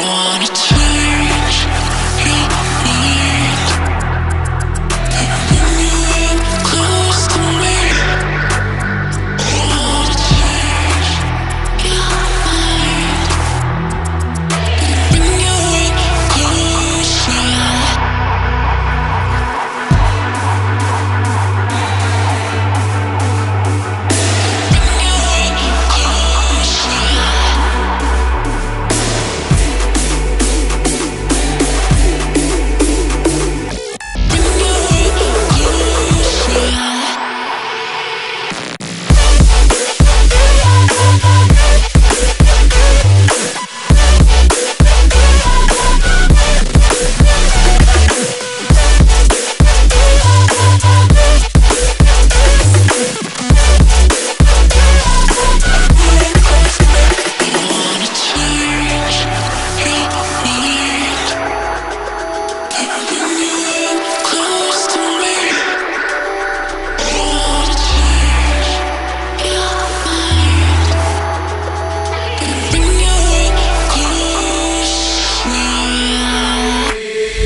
wanna change your mind. Bring you in close to me. Wanna change your mind. Bring you in closer.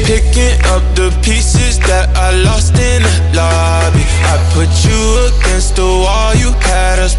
Picking up the pieces that I lost in the lobby. I put you against the wall, you had us